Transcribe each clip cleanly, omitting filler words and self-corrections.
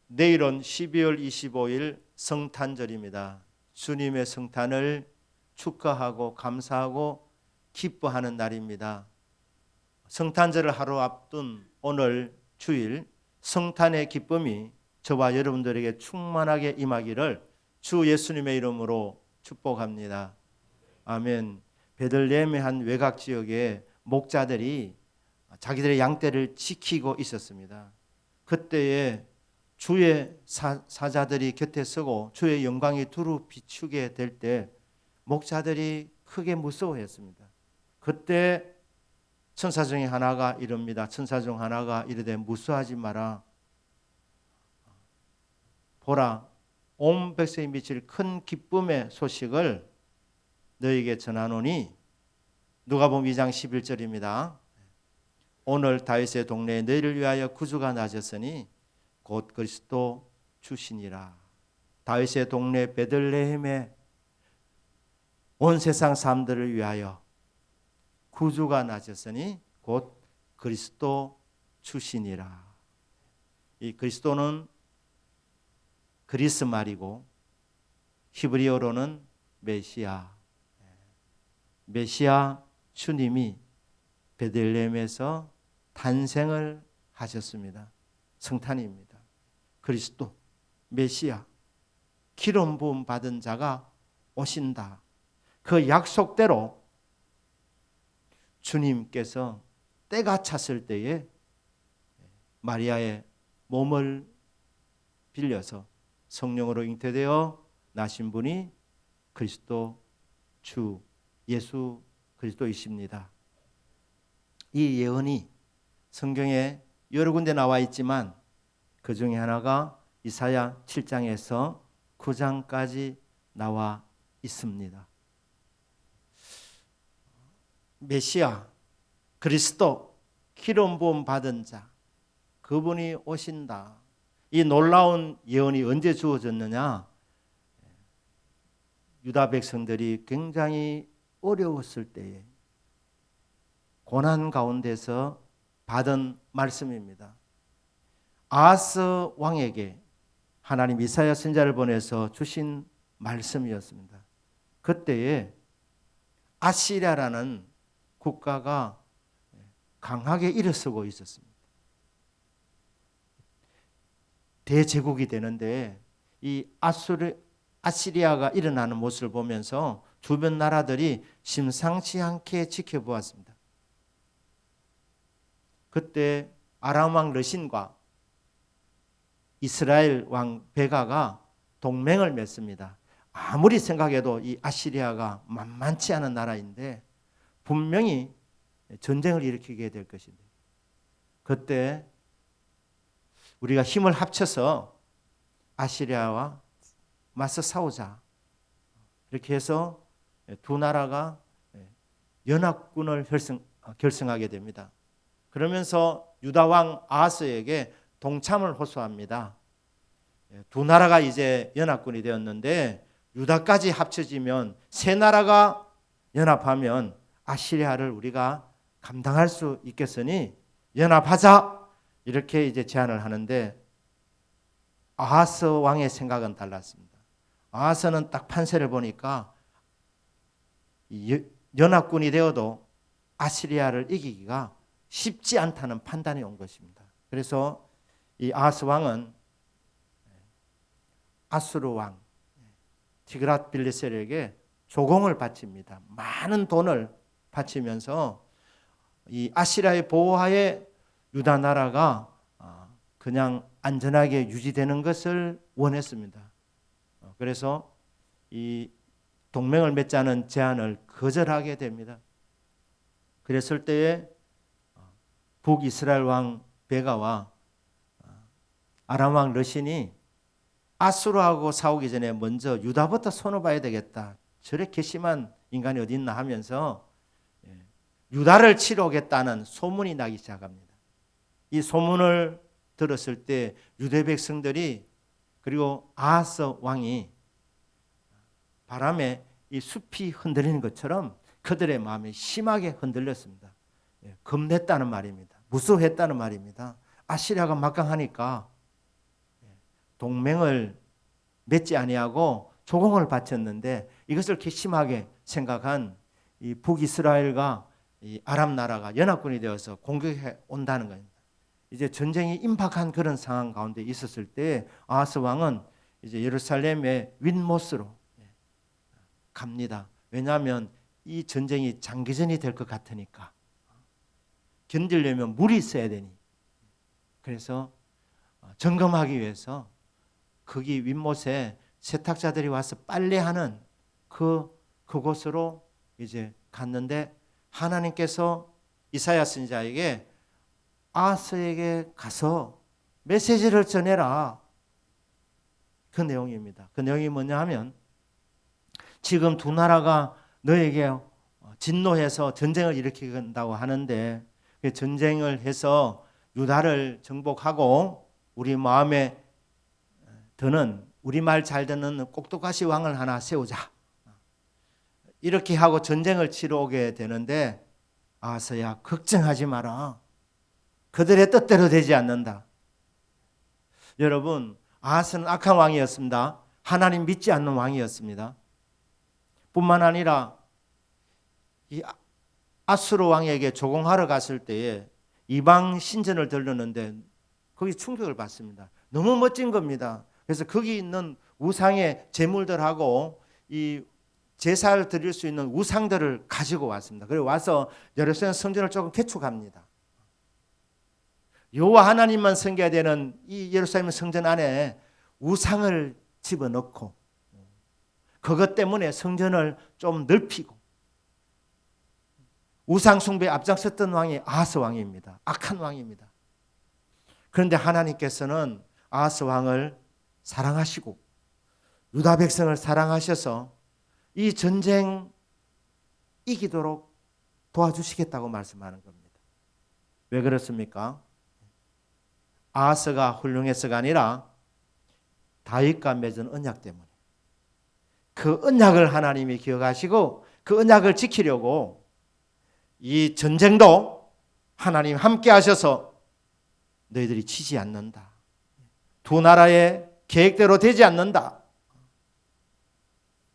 내일은 12월 25일 성탄절입니다. 주님의 성탄을 축하하고 감사하고 기뻐하는 날입니다. 성탄절을 하루 앞둔 오늘 주일 성탄의 기쁨이 저와 여러분들에게 충만하게 임하기를 주 예수님의 이름으로 축복합니다. 아멘. 베들레헴의 한 외곽 지역에 목자들이 자기들의 양떼를 지키고 있었습니다. 그때에 주의 사자들이 곁에 서고 주의 영광이 두루 비추게 될 때 목자들이 크게 무서워했습니다. 그때 천사 중에 하나가 이릅니다. 천사 중 하나가 이르되 무서워하지 마라. 보라, 온 백성이 미칠 큰 기쁨의 소식을 너에게 전하노니, 누가복음 2장 11절입니다. 오늘 다윗의 동네에 너희를 위하여 구주가 나셨으니 곧 그리스도 주시니라. 다윗의 동네 베들레헴에 온 세상 사람들을 위하여 구주가 나셨으니 곧 그리스도 주시니라. 이 그리스도는 그리스 말이고 히브리어로는 메시아. 메시아 주님이 베들레헴에서 탄생을 하셨습니다. 성탄입니다. 그리스도 메시아 기름 부음 받은 자가 오신다. 그 약속대로 주님께서 때가 찼을 때에 마리아의 몸을 빌려서 성령으로 잉태되어 나신 분이 그리스도 주 예수 그리스도이십니다. 이 예언이 성경에 여러 군데 나와 있지만 그 중에 하나가 이사야 7장에서 9장까지 나와 있습니다. 메시아, 그리스도, 기름 부음 받은 자, 그분이 오신다. 이 놀라운 예언이 언제 주어졌느냐? 유다 백성들이 굉장히 어려웠을 때에 고난 가운데서 받은 말씀입니다. 아하스 왕에게 하나님 이사야 선지자를 보내서 주신 말씀이었습니다. 그때에 아시리아라는 국가가 강하게 일어서고 있었습니다. 대제국이 되는데 이 아시리아가 일어나는 모습을 보면서 주변 나라들이 심상치 않게 지켜보았습니다. 그때 아람 왕 르신과 이스라엘 왕 베가가 동맹을 맺습니다. 아무리 생각해도 이 아시리아가 만만치 않은 나라인데 분명히 전쟁을 일으키게 될 것인데, 그때 우리가 힘을 합쳐서 아시리아와 맞서 싸우자, 이렇게 해서 두 나라가 연합군을 결성하게 됩니다. 그러면서 유다 왕 아하스에게 동참을 호소합니다. 두 나라가 이제 연합군이 되었는데 유다까지 합쳐지면 세 나라가 연합하면 아시리아를 우리가 감당할 수 있겠으니 연합하자, 이렇게 이제 제안을 하는데 아하스 왕의 생각은 달랐습니다. 아하스는 딱 판세를 보니까 연합군이 되어도 아시리아를 이기기가 쉽지 않다는 판단이 온 것입니다. 그래서 이 아하스 왕은 아수르 왕 티그랏 빌레셀에게 조공을 바칩니다. 많은 돈을 바치면서 이 아시리아의 보호하에 유다 나라가 그냥 안전하게 유지되는 것을 원했습니다. 그래서 이 동맹을 맺자는 제안을 거절하게 됩니다. 그랬을 때에 북이스라엘 왕 베가와 아람 왕 르신이 아수르하고 싸우기 전에 먼저 유다부터 손을 봐야 되겠다, 저렇게 심한 인간이 어디 있나 하면서 유다를 치러 오겠다는 소문이 나기 시작합니다. 이 소문을 들었을 때 유대 백성들이, 그리고 아하스 왕이 바람에 이 숲이 흔들리는 것처럼 그들의 마음이 심하게 흔들렸습니다. 겁냈다는 말입니다. 무서워했다는 말입니다. 아시리아가 막강하니까 동맹을 맺지 아니하고 조공을 바쳤는데 이것을 괘씸하게 생각한 이 북이스라엘과 이 아랍 나라가 연합군이 되어서 공격해 온다는 겁니다. 이제 전쟁이 임박한 그런 상황 가운데 있었을 때 아하스 왕은 이제 예루살렘의 윗못으로 갑니다. 왜냐하면 이 전쟁이 장기전이 될 것 같으니까 견디려면 물이 있어야 되니 그래서 점검하기 위해서 거기 윗못에 세탁자들이 와서 빨래하는 그곳으로 이제 갔는데 하나님께서 이사야 선지자에게 아하스에게 가서 메시지를 전해라. 그 내용입니다. 그 내용이 뭐냐 하면 지금 두 나라가 너에게 진노해서 전쟁을 일으킨다고 하는데 전쟁을 해서 유다를 정복하고 우리 마음에 드는 우리 말 잘 듣는 꼭두가시 왕을 하나 세우자. 이렇게 하고 전쟁을 치러 오게 되는데 아하스야 걱정하지 마라. 그들의 뜻대로 되지 않는다. 여러분 아하스는 악한 왕이었습니다. 하나님 믿지 않는 왕이었습니다. 뿐만 아니라 이 아수르 왕에게 조공하러 갔을 때에 이방 신전을 들렀는데 거기 충격을 받습니다. 너무 멋진 겁니다. 그래서 거기 있는 우상의 제물들하고 이 제사를 드릴 수 있는 우상들을 가지고 왔습니다. 그리고 와서 예루살렘 성전을 조금 개축합니다. 여호와 하나님만 섬겨야 되는 이 예루살렘 성전 안에 우상을 집어넣고 그것 때문에 성전을 좀 넓히고 우상 숭배에 앞장섰던 왕이 아하스 왕입니다. 악한 왕입니다. 그런데 하나님께서는 아하스 왕을 사랑하시고 유다 백성을 사랑하셔서 이 전쟁 이기도록 도와주시겠다고 말씀하는 겁니다. 왜 그렇습니까? 아하스가 훌륭해서가 아니라 다윗과 맺은 언약 때문에 그 언약을 하나님이 기억하시고 그 언약을 지키려고 이 전쟁도 하나님 함께 하셔서 너희들이 지지 않는다. 두 나라의 계획대로 되지 않는다.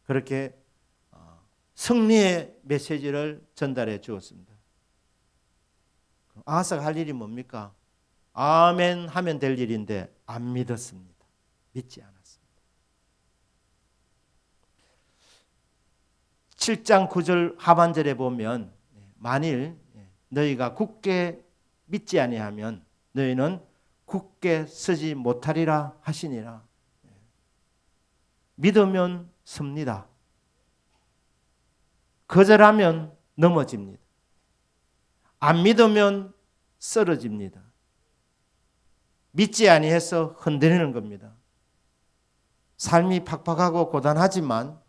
그렇게 승리의 메시지를 전달해 주었습니다. 아하스가 할 일이 뭡니까? 아멘 하면 될 일인데 안 믿었습니다. 믿지 않았습니다. 7장 9절 하반절에 보면 만일 너희가 굳게 믿지 아니하면 너희는 굳게 서지 못하리라 하시니라. 믿으면 섭니다. 거절하면 넘어집니다. 안 믿으면 쓰러집니다. 믿지 아니해서 흔들리는 겁니다. 삶이 팍팍하고 고단하지만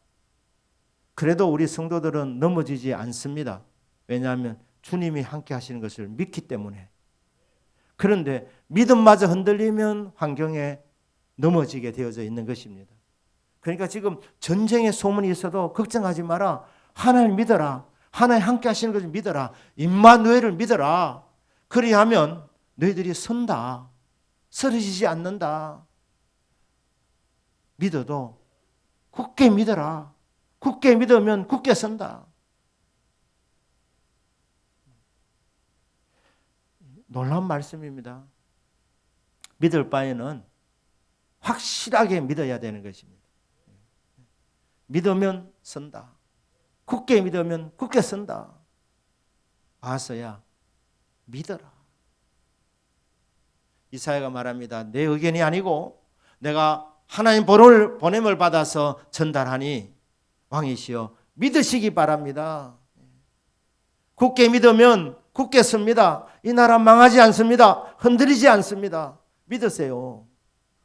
그래도 우리 성도들은 넘어지지 않습니다. 왜냐하면 주님이 함께 하시는 것을 믿기 때문에. 그런데 믿음마저 흔들리면 환경에 넘어지게 되어져 있는 것입니다. 그러니까 지금 전쟁의 소문이 있어도 걱정하지 마라. 하나님 믿어라. 하나님 함께 하시는 것을 믿어라. 임마누엘을 믿어라. 그리하면 너희들이 선다. 쓰러지지 않는다. 믿어도 굳게 믿어라. 굳게 믿으면 굳게 선다. 놀라운 말씀입니다. 믿을 바에는 확실하게 믿어야 되는 것입니다. 믿으면 선다. 굳게 믿으면 굳게 선다. 아하스야 믿어라. 이사야가 말합니다. 내 의견이 아니고 내가 하나님 보냄을 받아서 전달하니 왕이시여 믿으시기 바랍니다. 굳게 믿으면 굳게 섭니다. 이 나라 망하지 않습니다. 흔들리지 않습니다. 믿으세요.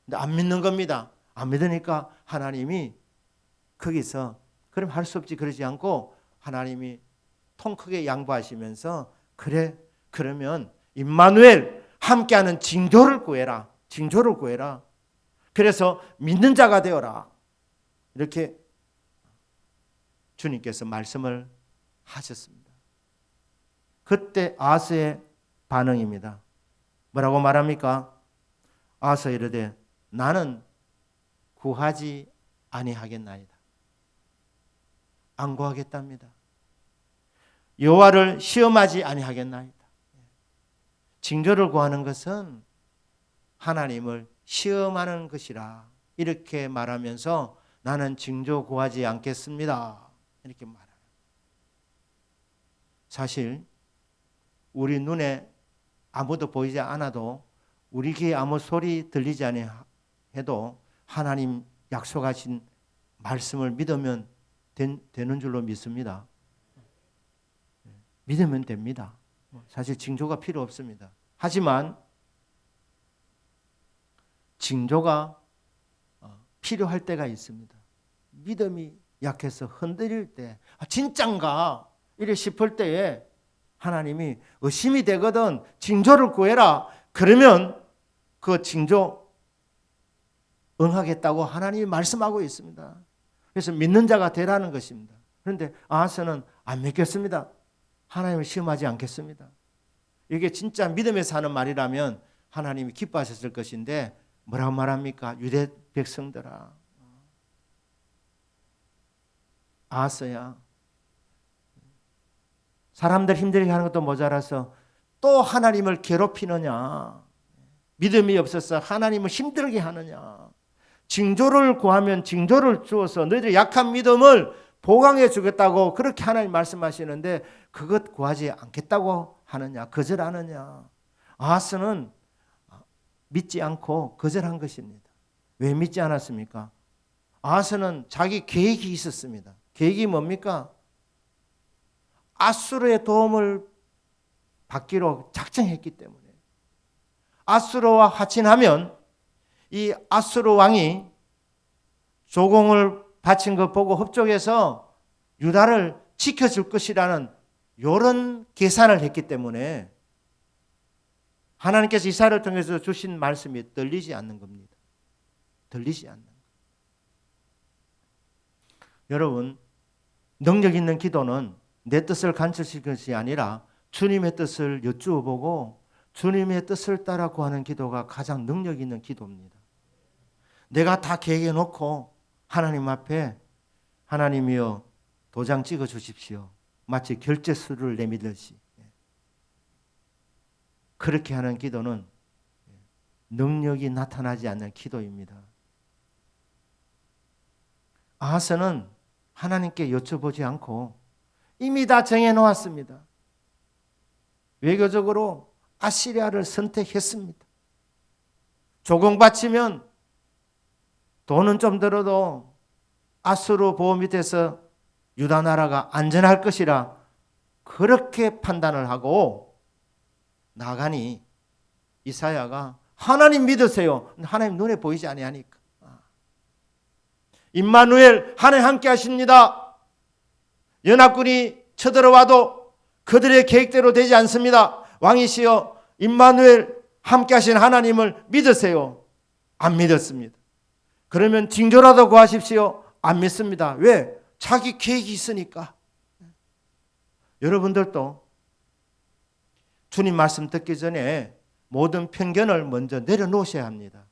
근데 안 믿는 겁니다. 안 믿으니까 하나님이 거기서 그럼 할 수 없지 그러지 않고 하나님이 통 크게 양보하시면서 그래 그러면 임마누엘 함께하는 징조를 구해라. 징조를 구해라. 그래서 믿는 자가 되어라. 이렇게 주님께서 말씀을 하셨습니다. 그때 아하스의 반응입니다. 뭐라고 말합니까? 아하스 이르되 나는 구하지 아니하겠나이다. 안 구하겠답니다. 여호와를 시험하지 아니하겠나이다. 징조를 구하는 것은 하나님을 시험하는 것이라 이렇게 말하면서 나는 징조 구하지 않겠습니다. 이렇게 말합니다. 사실 우리 눈에 아무도 보이지 않아도 우리 귀에 아무 소리 들리지 아니해도 하나님 약속하신 말씀을 믿으면 되는 줄로 믿습니다. 믿으면 됩니다. 사실 징조가 필요 없습니다. 하지만 징조가 필요할 때가 있습니다. 믿음이 약해서 흔들릴 때 진짠가 이래 싶을 때에 하나님이 의심이 되거든 징조를 구해라. 그러면 그 징조 응하겠다고 하나님이 말씀하고 있습니다. 그래서 믿는 자가 되라는 것입니다. 그런데 아하스는 안 믿겠습니다. 하나님을 시험하지 않겠습니다. 이게 진짜 믿음에서 하는 말이라면 하나님이 기뻐하셨을 것인데 뭐라고 말합니까? 유대 백성들아, 아하스야, 사람들 힘들게 하는 것도 모자라서 또 하나님을 괴롭히느냐, 믿음이 없어서 하나님을 힘들게 하느냐, 징조를 구하면 징조를 주어서 너희들 약한 믿음을 보강해 주겠다고 그렇게 하나님 말씀하시는데 그것 구하지 않겠다고 하느냐, 거절하느냐. 아하스는 믿지 않고 거절한 것입니다. 왜 믿지 않았습니까? 아하스는 자기 계획이 있었습니다. 계획이 뭡니까? 아수르의 도움을 받기로 작정했기 때문에 아수르와 화친하면 이 아수르 왕이 조공을 바친 것 보고 흡족해서 유다를 지켜줄 것이라는 이런 계산을 했기 때문에 하나님께서 이사야를 통해서 주신 말씀이 들리지 않는 겁니다. 들리지 않는 거예요. 여러분, 능력 있는 기도는 내 뜻을 간철시키는 것이 아니라 주님의 뜻을 여쭈어보고 주님의 뜻을 따라 구하는 기도가 가장 능력 있는 기도입니다. 내가 다 계획해 놓고 하나님 앞에 하나님이여 도장 찍어 주십시오. 마치 결제서를 내밀듯이 그렇게 하는 기도는 능력이 나타나지 않는 기도입니다. 아하스는 하나님께 여쭤보지 않고 이미 다 정해놓았습니다. 외교적으로 아시리아를 선택했습니다. 조공 바치면 돈은 좀 들어도 아수르 보호 밑에서 유다 나라가 안전할 것이라 그렇게 판단을 하고 나가니 이사야가 하나님 믿으세요. 하나님 눈에 보이지 아니하니까. 임마누엘 하나님 함께 하십니다. 연합군이 쳐들어와도 그들의 계획대로 되지 않습니다. 왕이시여 임마누엘 함께 하신 하나님을 믿으세요. 안 믿었습니다. 그러면 징조라도 구하십시오. 안 믿습니다. 왜? 자기 계획이 있으니까. 여러분들도 주님 말씀 듣기 전에 모든 편견을 먼저 내려놓으셔야 합니다.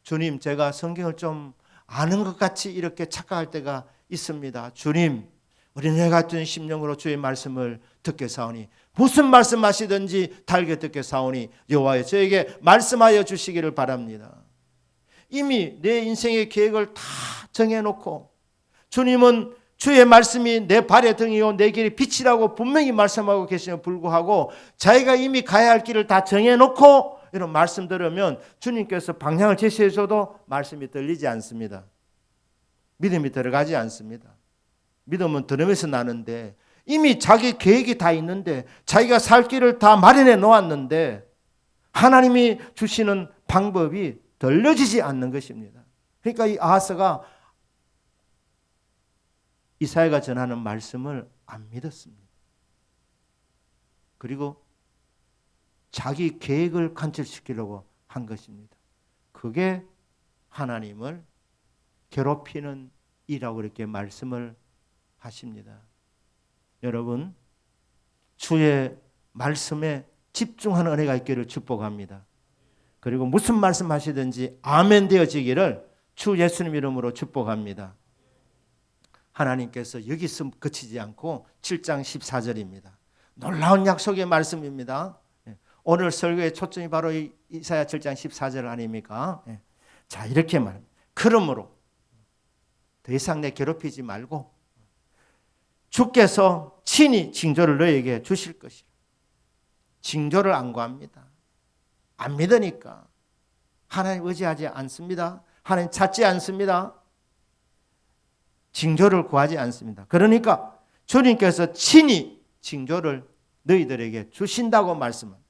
주님, 제가 성경을 좀 아는 것 같이 이렇게 착각할 때가 있습니다. 주님, 어린애 같은 심령으로 주의 말씀을 듣겠사오니 무슨 말씀하시든지 달게 듣겠사오니 여호와여 저에게 말씀하여 주시기를 바랍니다. 이미 내 인생의 계획을 다 정해놓고 주님은 주의 말씀이 내 발의 등이요 내 길의 빛이라고 분명히 말씀하고 계심에 불구하고 자기가 이미 가야 할 길을 다 정해놓고 이런 말씀 들으면 주님께서 방향을 제시해 줘도 말씀이 들리지 않습니다. 믿음이 들어가지 않습니다. 믿음은 들으면서 나는데 이미 자기 계획이 다 있는데 자기가 살 길을 다 마련해 놓았는데 하나님이 주시는 방법이 들려지지 않는 것입니다. 그러니까 이 아하스가 이사야가 전하는 말씀을 안 믿었습니다. 그리고 자기 계획을 관철시키려고 한 것입니다. 그게 하나님을 괴롭히는 일이라고 이렇게 말씀을 하십니다. 여러분, 주의 말씀에 집중하는 은혜가 있기를 축복합니다. 그리고 무슨 말씀하시든지 아멘 되어지기를 주 예수님 이름으로 축복합니다. 하나님께서 여기서 그치지 않고 7장 14절입니다. 놀라운 약속의 말씀입니다. 오늘 설교의 초점이 바로 이사야 7장 14절 아닙니까? 자, 이렇게 말합니다. 그러므로 더 이상 내 괴롭히지 말고 주께서 친히 징조를 너에게 주실 것이라. 징조를 안 구합니다. 안 믿으니까 하나님 의지하지 않습니다. 하나님 찾지 않습니다. 징조를 구하지 않습니다. 그러니까 주님께서 친히 징조를 너희들에게 주신다고 말씀합니다.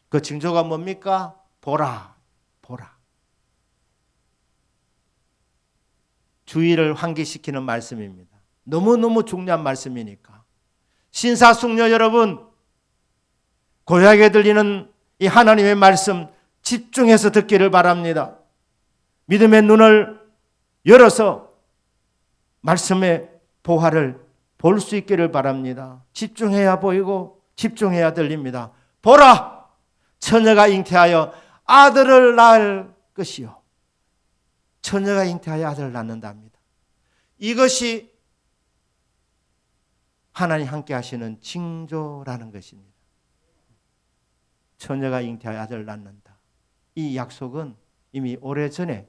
그 징조가 뭡니까? 보라, 보라. 주의를 환기시키는 말씀입니다. 너무너무 중요한 말씀이니까. 신사숙녀 여러분, 고요하게 들리는 이 하나님의 말씀 집중해서 듣기를 바랍니다. 믿음의 눈을 열어서 말씀의 보화를 볼 수 있기를 바랍니다. 집중해야 보이고 집중해야 들립니다. 보라! 처녀가 잉태하여 아들을 낳을 것이요. 처녀가 잉태하여 아들을 낳는답니다. 이것이 하나님 함께 하시는 징조라는 것입니다. 처녀가 잉태하여 아들을 낳는다. 이 약속은 이미 오래전에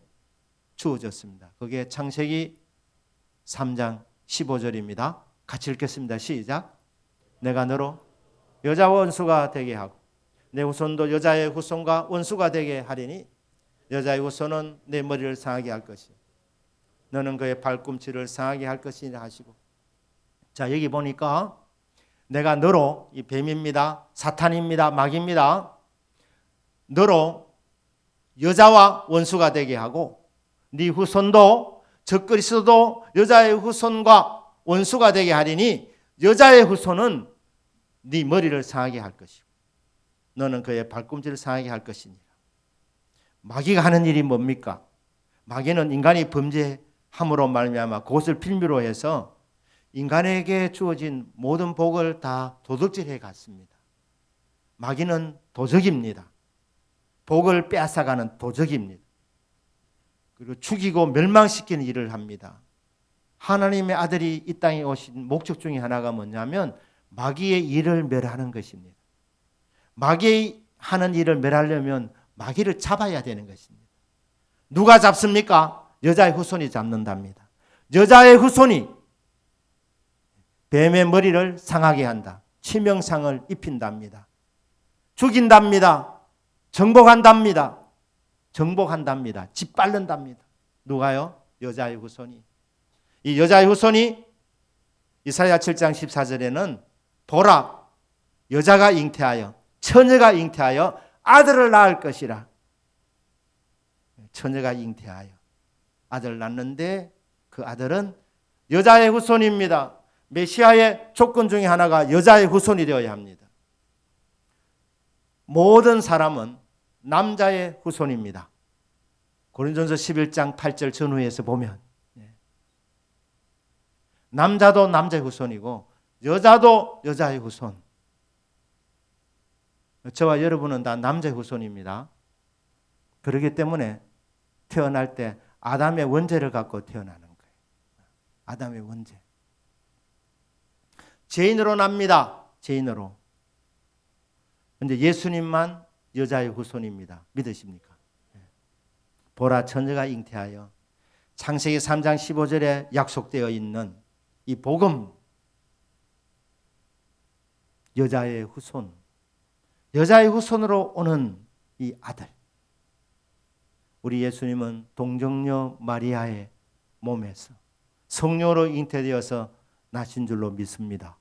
주어졌습니다. 그게 창세기 3장 15절입니다. 같이 읽겠습니다. 시작. 내가 너로 여자와 원수가 되게 하고 내 후손도 여자의 후손과 원수가 되게 하리니 여자의 후손은 내 머리를 상하게 할 것이요 너는 그의 발꿈치를 상하게 할 것이라 하시고. 자, 여기 보니까 내가 너로, 이 뱀입니다. 사탄입니다. 마귀입니다. 너로 여자와 원수가 되게 하고 네 후손도 적 그리스도도 여자의 후손과 원수가 되게 하리니 여자의 후손은 네 머리를 상하게 할 것이고 너는 그의 발꿈치를 상하게 할 것이니라. 마귀가 하는 일이 뭡니까? 마귀는 인간이 범죄함으로 말미암아 그것을 빌미로 해서 인간에게 주어진 모든 복을 다 도둑질해 갔습니다. 마귀는 도적입니다. 복을 빼앗아가는 도적입니다. 그리고 죽이고 멸망시키는 일을 합니다. 하나님의 아들이 이 땅에 오신 목적 중에 하나가 뭐냐면 마귀의 일을 멸하는 것입니다. 마귀의 하는 일을 멸하려면 마귀를 잡아야 되는 것입니다. 누가 잡습니까? 여자의 후손이 잡는답니다. 여자의 후손이 뱀의 머리를 상하게 한다. 치명상을 입힌답니다. 죽인답니다. 정복한답니다. 정복한답니다. 짓밟는답니다. 누가요? 여자의 후손이. 이 여자의 후손이 이사야 7장 14절에는 보라, 여자가 잉태하여 처녀가 잉태하여 아들을 낳을 것이라. 처녀가 잉태하여 아들을 낳는데 그 아들은 여자의 후손입니다. 메시아의 조건 중에 하나가 여자의 후손이 되어야 합니다. 모든 사람은 남자의 후손입니다. 고린도전서 11장 8절 전후에서 보면 남자도 남자의 후손이고 여자도 여자의 후손. 저와 여러분은 다 남자의 후손입니다. 그렇기 때문에 태어날 때 아담의 원죄를 갖고 태어나는 거예요. 아담의 원죄. 죄인으로 납니다. 죄인으로. 그런데 예수님만 여자의 후손입니다. 믿으십니까? 보라, 처녀가 잉태하여 창세기 3장 15절에 약속되어 있는 이 복음, 여자의 후손, 여자의 후손으로 오는 이 아들. 우리 예수님은 동정녀 마리아의 몸에서 성령으로 잉태되어서 나신 줄로 믿습니다.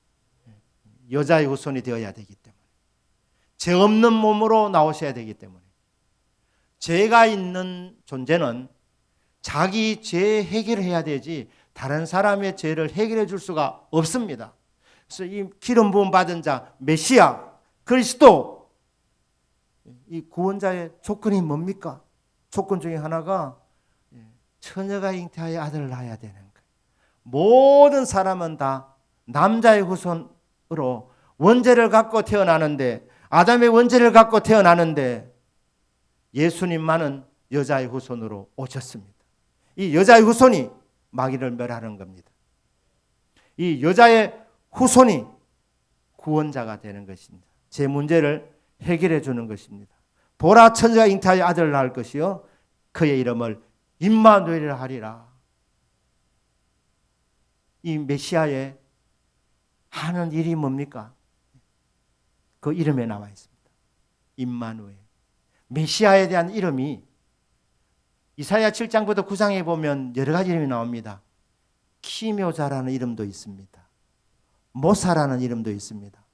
여자의 후손이 되어야 되기 때문에, 죄 없는 몸으로 나오셔야 되기 때문에. 죄가 있는 존재는 자기 죄 해결을 해야 되지 다른 사람의 죄를 해결해 줄 수가 없습니다. 그래서 이 기름 부음 받은 자 메시아 그리스도, 이 구원자의 조건이 뭡니까? 조건 중에 하나가 처녀가 잉태하여 아들을 낳아야 되는 거예요. 모든 사람은 다 남자의 후손으로 원죄를 갖고 태어나는데, 아담의 원죄를 갖고 태어나는데 예수님만은 여자의 후손으로 오셨습니다. 이 여자의 후손이 마귀를 멸하는 겁니다. 이 여자의 후손이 구원자가 되는 것입니다. 제 문제를 해결해 주는 것입니다. 보라, 천사가 잉태하여 아들을 낳을 것이요 그의 이름을 임마누엘이라 하리라. 이 메시아의 하는 일이 뭡니까? 그 이름에 나와 있습니다. 임마누엘. 메시아에 대한 이름이 이사야 7장부터 9장에 보면 여러 가지 이름이 나옵니다. 기묘자라는 이름도 있습니다. 모사라는 이름도 있습니다.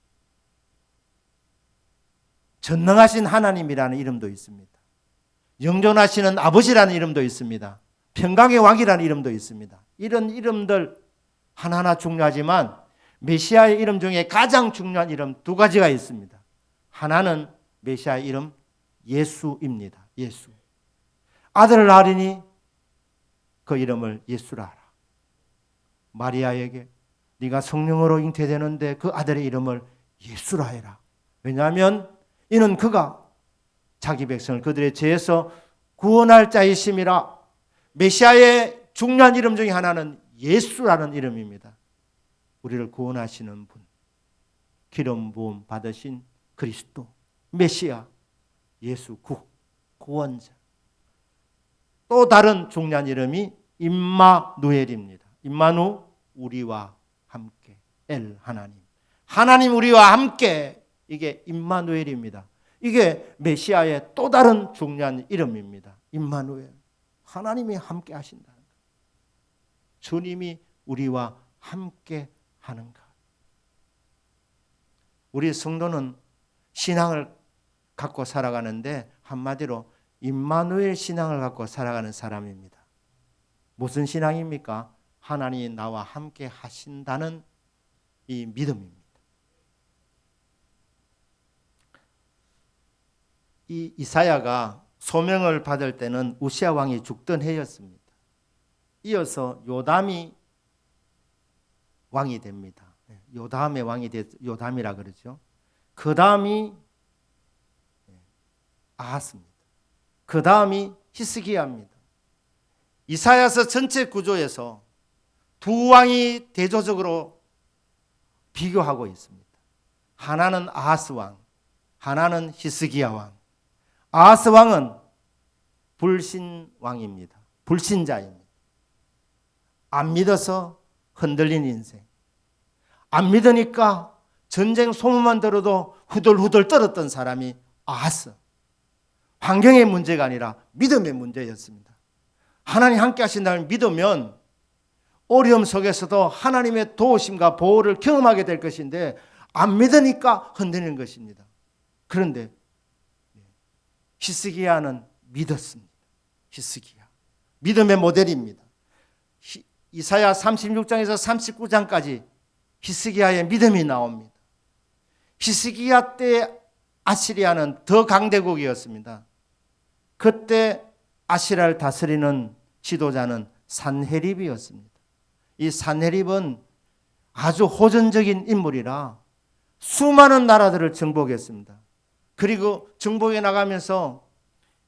전능하신 하나님이라는 이름도 있습니다. 영존하시는 아버지라는 이름도 있습니다. 평강의 왕이라는 이름도 있습니다. 이런 이름들 하나하나 중요하지만 메시아의 이름 중에 가장 중요한 이름 두 가지가 있습니다. 하나는 메시아의 이름 예수입니다. 예수. 아들을 낳으리니 그 이름을 예수라 하라. 마리아에게 네가 성령으로 잉태되는데 그 아들의 이름을 예수라 해라. 왜냐하면 이는 그가 자기 백성을 그들의 죄에서 구원할 자이심이라. 메시아의 중요한 이름 중에 하나는 예수라는 이름입니다. 우리를 구원하시는 분, 기름 부음 받으신 그리스도, 메시아, 예수, 구원자. 또 다른 중요한 이름이 임마누엘입니다. 임마누, 우리와 함께. 엘, 하나님. 하나님 우리와 함께. 이게 임마누엘입니다. 이게 메시아의 또 다른 중요한 이름입니다. 임마누엘. 하나님이 함께 하신다는 것. 주님이 우리와 함께 하는가. 우리 성도는 신앙을 갖고 살아가는데 한마디로 임마누엘 신앙을 갖고 살아가는 사람입니다. 무슨 신앙입니까? 하나님이 나와 함께 하신다는 이 믿음입니다. 이 이사야가 소명을 받을 때는 우시아 왕이 죽던 해였습니다. 이어서 요담이 왕이 됩니다. 요담의 왕이 요담이라 그러죠. 그 다음이 아하스입니다. 그 다음이 히스기야입니다. 이사야서 전체 구조에서 두 왕이 대조적으로 비교하고 있습니다. 하나는 아하스 왕, 하나는 히스기야 왕. 아하스 왕은 불신 왕입니다. 불신자입니다. 안 믿어서 흔들린 인생. 안 믿으니까 전쟁 소문만 들어도 후덜후덜 떨었던 사람이 아하스. 환경의 문제가 아니라 믿음의 문제였습니다. 하나님 함께 하신다는 믿으면 어려움 속에서도 하나님의 도우심과 보호를 경험하게 될 것인데 안 믿으니까 흔들리는 것입니다. 그런데 히스기야는 믿었습니다. 히스기야. 믿음의 모델입니다. 이사야 36장에서 39장까지 히스기야의 믿음이 나옵니다. 히스기야 때 아시리아는 더 강대국이었습니다. 그때 아시리아를 다스리는 지도자는 산헤립이었습니다. 이 산헤립은 아주 호전적인 인물이라 수많은 나라들을 정복했습니다. 그리고 정복해 나가면서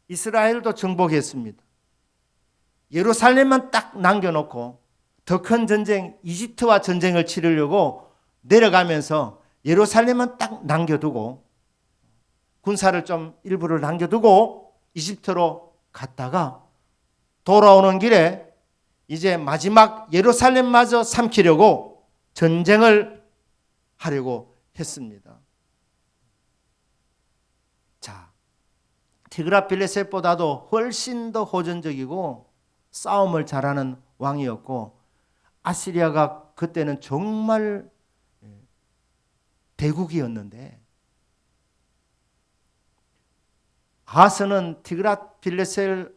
이스라엘도 정복했습니다. 예루살렘만 딱 남겨놓고 더 큰 전쟁, 이집트와 전쟁을 치르려고 내려가면서 예루살렘만 딱 남겨두고 군사를 좀 일부를 남겨두고 이집트로 갔다가 돌아오는 길에 이제 마지막 예루살렘마저 삼키려고 전쟁을 하려고 했습니다. 자, 티그라필레셋보다도 훨씬 더 호전적이고 싸움을 잘하는 왕이었고 아시리아가 그때는 정말 대국이었는데 아하스는 티그라필레셋과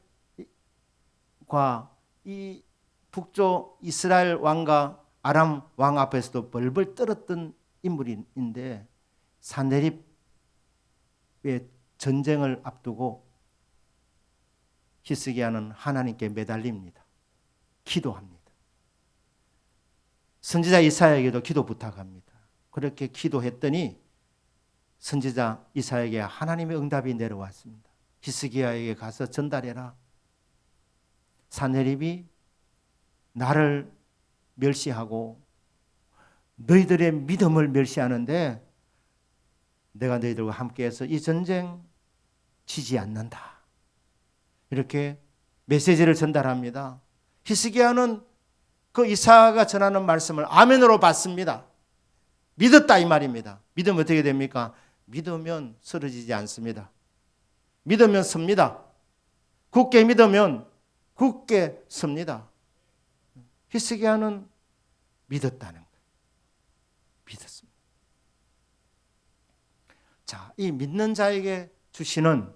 이 북쪽 이스라엘 왕과 아람 왕 앞에서도 벌벌 떨었던 인물인데 산헤립의 전쟁을 앞두고 히스기야는 하나님께 매달립니다. 기도합니다. 선지자 이사야에게도 기도 부탁합니다. 그렇게 기도했더니 선지자 이사야에게 하나님의 응답이 내려왔습니다. 히스기야에게 가서 전달해라. 산헤립이 나를 멸시하고 너희들의 믿음을 멸시하는데 내가 너희들과 함께해서 이 전쟁 지지 않는다. 이렇게 메시지를 전달합니다. 히스기야는 그 이사야가 전하는 말씀을 아멘으로 받습니다. 믿었다 이 말입니다. 믿으면 어떻게 됩니까? 믿으면 쓰러지지 않습니다. 믿으면 섭니다. 굳게 믿으면 굳게 섭니다. 히스기야는 믿었다는 거예요. 믿었습니다. 자, 이 믿는 자에게 주시는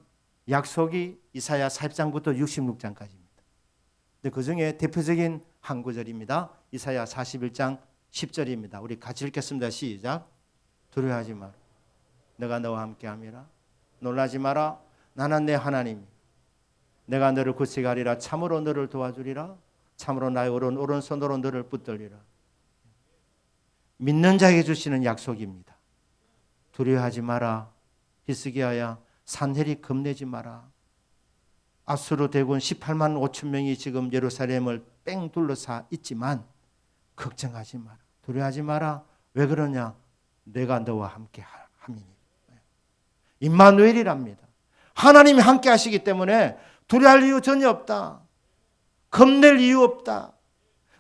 약속이 이사야 40장부터 66장까지입니다. 근데 그 중에 대표적인 한 구절입니다. 이사야 41장 10절입니다. 우리 같이 읽겠습니다. 시작. 두려워하지 마라. 내가 너와 함께함이라. 놀라지 마라. 나는 내 하나님. 내가 너를 굳세게 하리라. 참으로 너를 도와주리라. 참으로 나의 오른손으로 너를 붙들리라. 믿는 자에게 주시는 약속입니다. 두려워하지 마라. 히스기야야, 산헤립 겁내지 마라. 아수르 대군 18만 5천 명이 지금 예루살렘을 뺑 둘러싸 있지만 걱정하지 마라. 두려워하지 마라. 왜 그러냐? 내가 너와 함께 함이니. 임마누엘이랍니다. 하나님이 함께 하시기 때문에 두려워할 이유 전혀 없다. 겁낼 이유 없다.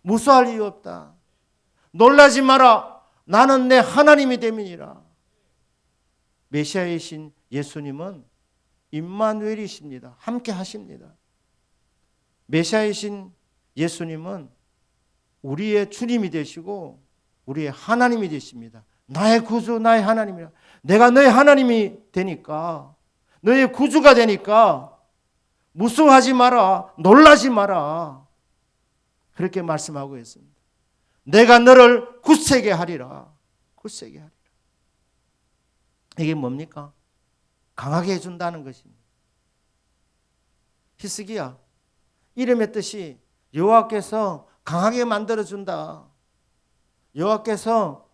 무서워할 이유 없다. 놀라지 마라. 나는 내 하나님이 됨이니라. 메시아이신 예수님은 임마누엘이십니다. 함께 하십니다. 메시아이신 예수님은 우리의 주님이 되시고 우리의 하나님이 되십니다. 나의 구주, 나의 하나님이라. 내가 너의 하나님이 되니까, 너의 구주가 되니까 무서워하지 마라. 놀라지 마라. 그렇게 말씀하고 있습니다. 내가 너를 굳세게 하리라. 굳세게 하리라. 이게 뭡니까? 강하게 해준다는 것입니다. 히스기야, 이름의 뜻이 여호와께서 강하게 만들어준다. 여호와께서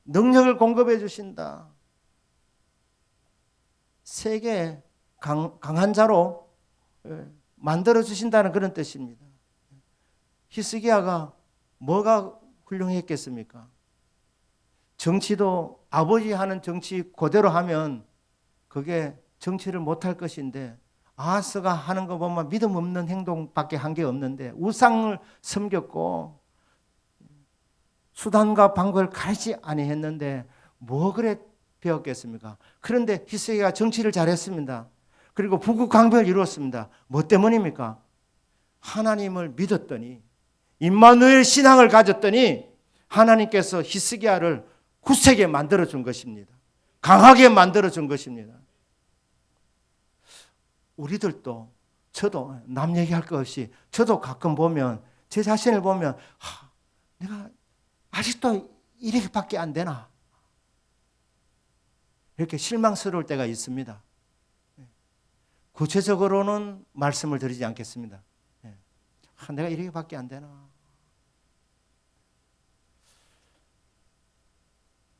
능력을 공급해 주신다. 세계 강한 자로 만들어 주신다는 그런 뜻입니다. 히스기야가 뭐가 훌륭했겠습니까? 정치도 아버지 하는 정치 그대로 하면 그게 정치를 못할 것인데 아하스가 하는 거 보면 믿음 없는 행동밖에 한 게 없는데 우상을 섬겼고 수단과 방법을 가르치 아니했는데 뭐 그래 배웠겠습니까? 그런데 히스기야가 정치를 잘했습니다. 그리고 북극 강변을 이루었습니다. 뭐 때문입니까? 하나님을 믿었더니 임마누엘 신앙을 가졌더니 하나님께서 히스기야를 굳세게 만들어준 것입니다. 강하게 만들어준 것입니다. 우리들도 저도 남 얘기할 것 없이 저도 가끔 보면 제 자신을 보면 내가 아직도 이렇게밖에 안 되나 이렇게 실망스러울 때가 있습니다. 구체적으로는 말씀을 드리지 않겠습니다. 내가 이렇게밖에 안 되나.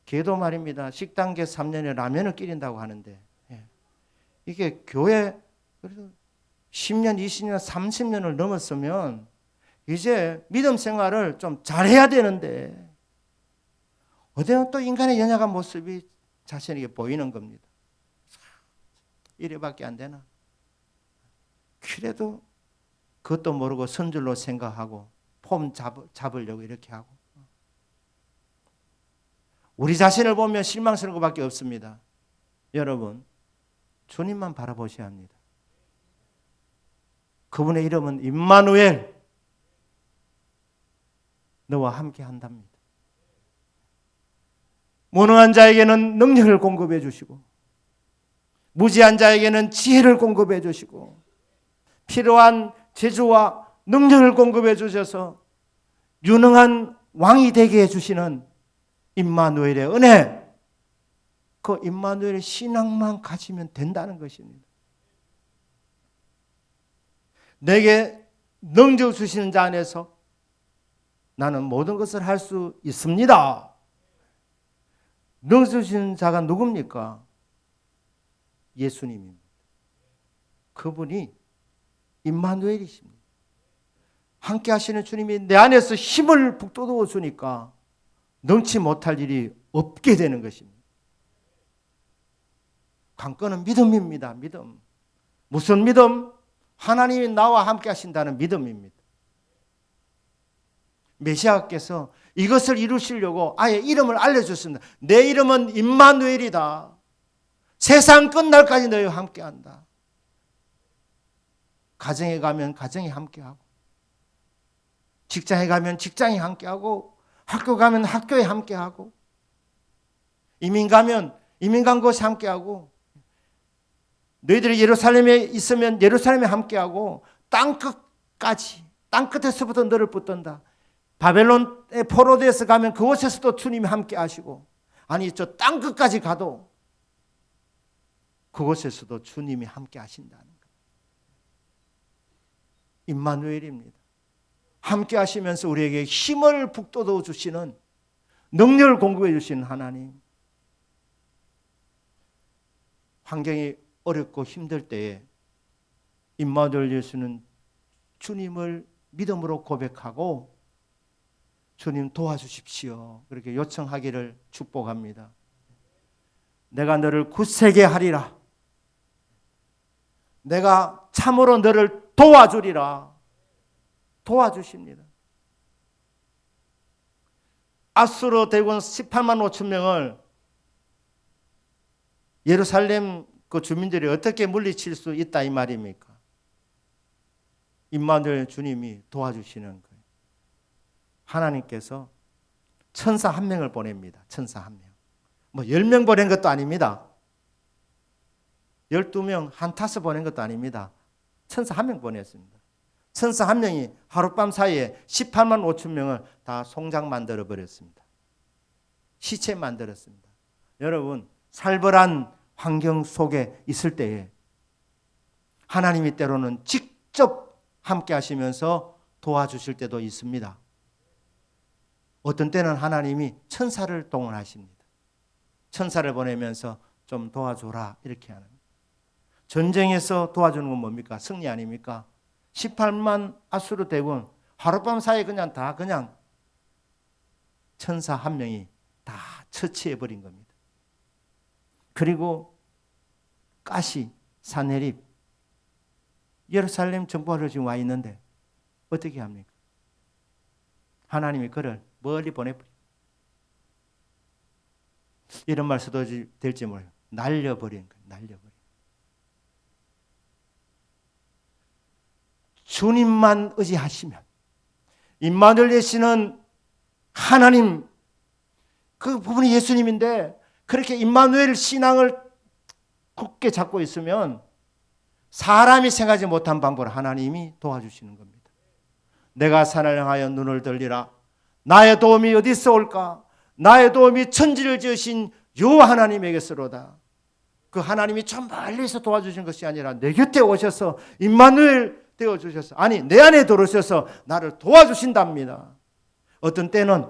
걔도 말입니다. 식당계 3년에 라면을 끓인다고 하는데 이게 교회 그래도 10년, 20년, 30년을 넘었으면 이제 믿음 생활을 좀 잘해야 되는데 어디는 또 인간의 연약한 모습이 자신에게 보이는 겁니다. 이래밖에 안 되나? 그래도 그것도 모르고 선줄로 생각하고 폼 잡으려고 이렇게 하고 우리 자신을 보면 실망스러운 것밖에 없습니다. 여러분, 주님만 바라보셔야 합니다. 그분의 이름은 임마누엘, 너와 함께 한답니다. 무능한 자에게는 능력을 공급해 주시고 무지한 자에게는 지혜를 공급해 주시고 필요한 재주와 능력을 공급해 주셔서 유능한 왕이 되게 해주시는 임마누엘의 은혜, 그 임마누엘의 신앙만 가지면 된다는 것입니다. 내게 능력 주시는 자 안에서 나는 모든 것을 할 수 있습니다. 능력 주시는 자가 누굽니까? 예수님입니다. 그분이 임마누엘이십니다. 함께 하시는 주님이 내 안에서 힘을 북돋워 주니까 능치 못할 일이 없게 되는 것입니다. 관건은 믿음입니다. 믿음. 무슨 믿음? 하나님이 나와 함께 하신다는 믿음입니다. 메시아께서 이것을 이루시려고 아예 이름을 알려줬습니다. 내 이름은 임마누엘이다. 세상 끝날까지 너희와 함께한다. 가정에 가면 가정이 함께하고, 직장에 가면 직장이 함께하고, 학교 가면 학교에 함께하고, 이민 가면 이민 간 곳에 함께하고, 너희들이 예루살렘에 있으면 예루살렘에 함께하고, 땅끝까지, 땅끝에서부터 너를 붙든다. 바벨론의 포로되어서 가면 그곳에서도 주님이 함께 하시고, 아니 저 땅끝까지 가도 그곳에서도 주님이 함께 하신다는 거예요. 임마누엘입니다. 함께 하시면서 우리에게 힘을 북돋워 주시는, 능력을 공급해 주시는 하나님. 환경이 어렵고 힘들 때에 임마누엘 예수는 주님을 믿음으로 고백하고 주님 도와주십시오, 그렇게 요청하기를 축복합니다. 내가 너를 굳세게 하리라. 내가 참으로 너를 도와주리라. 도와주십니다. 아수르 대군 18만 5천 명을 예루살렘 그 주민들이 어떻게 물리칠 수 있다 이 말입니까? 임마누엘 주님이 도와주시는 거예요. 하나님께서 천사 한 명을 보냅니다. 천사 한 명. 뭐 10명 보낸 것도 아닙니다. 12명, 한 타스 보낸 것도 아닙니다. 천사 한 명 보냈습니다. 천사 한 명이 하룻밤 사이에 18만 5천 명을 다 송장 만들어 버렸습니다. 시체 만들었습니다. 여러분, 살벌한 환경 속에 있을 때에 하나님이 때로는 직접 함께 하시면서 도와주실 때도 있습니다. 어떤 때는 하나님이 천사를 동원하십니다. 천사를 보내면서 좀 도와줘라 이렇게 하는. 전쟁에서 도와주는 건 뭡니까? 승리 아닙니까? 18만 아수르 대군 하룻밤 사이에 그냥 천사 한 명이 다 처치해버린 겁니다. 그리고 가시, 사네립, 예루살렘 정부하러 지금 와 있는데 어떻게 합니까? 하나님이 그를 멀리 보내버려. 이런 말 써도 될지 몰라요. 날려버린 거예요. 날려버린. 주님만 의지하시면, 임마누엘 되시는 하나님, 그 부분이 예수님인데 그렇게 임마누엘 신앙을 굳게 잡고 있으면 사람이 생각하지 못한 방법으로 하나님이 도와주시는 겁니다. 내가 산을 향하여 눈을 들리라. 나의 도움이 어디서 올까? 나의 도움이 천지를 지으신 여호와 하나님에게서로다. 그 하나님이 저 멀리서 도와주신 것이 아니라 내 곁에 오셔서 임마누엘 되어주셔서, 아니 내 안에 들어오셔서 나를 도와주신답니다. 어떤 때는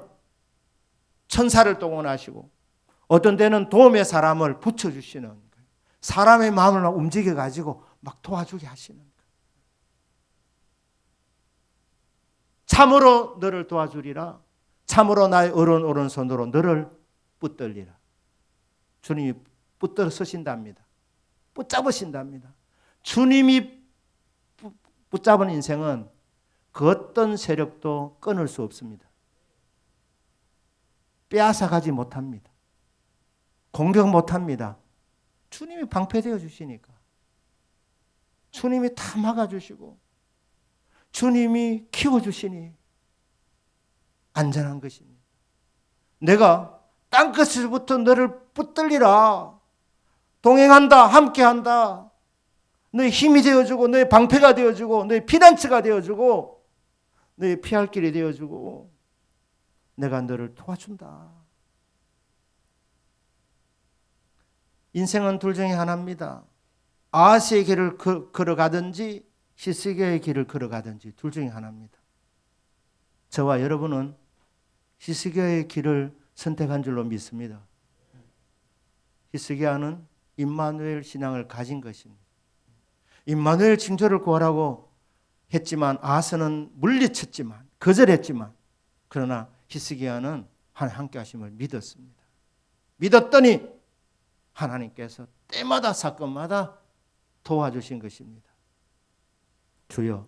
천사를 동원하시고 어떤 때는 도움의 사람을 붙여주시는 거예요. 사람의 마음을 움직여가지고 막 도와주게 하시는 거예요. 참으로 너를 도와주리라. 참으로 나의 오른손으로 너를 붙들리라. 주님이 붙들어 서신답니다. 붙잡으신답니다. 주님이 붙잡은 인생은 그 어떤 세력도 끊을 수 없습니다. 빼앗아가지 못합니다. 공격 못합니다. 주님이 방패되어 주시니까. 주님이 다 막아주시고 주님이 키워주시니 안전한 것입니다. 내가 땅끝에서부터 너를 붙들리라. 동행한다. 함께한다. 너의 힘이 되어주고 너의 방패가 되어주고 너의 피난처가 되어주고 너의 피할 길이 되어주고 내가 너를 도와준다. 인생은 둘 중에 하나입니다. 아하스의 길을 걸어가든지 히스기야의 길을 걸어가든지 둘 중에 하나입니다. 저와 여러분은 히스기야의 길을 선택한 줄로 믿습니다. 히스기야는 임마누엘 신앙을 가진 것입니다. 임마누엘 징조를 구하라고 했지만 아하스는 물리쳤지만 거절했지만 그러나 히스기야는 하나님 함께 하심을 믿었습니다. 믿었더니 하나님께서 때마다 사건마다 도와주신 것입니다. 주여,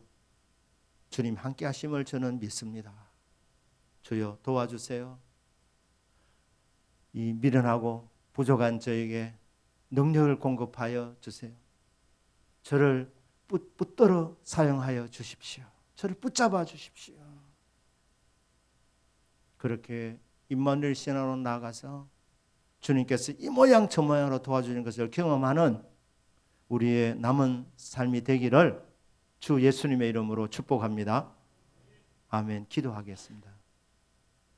주님 함께 하심을 저는 믿습니다. 주여 도와주세요. 이 미련하고 부족한 저에게 능력을 공급하여 주세요. 저를 붙들어 사용하여 주십시오. 저를 붙잡아 주십시오. 그렇게 임마누엘 신앙으로 나아가서 주님께서 이 모양 저 모양으로 도와주는 것을 경험하는 우리의 남은 삶이 되기를 주 예수님의 이름으로 축복합니다. 아멘. 기도하겠습니다.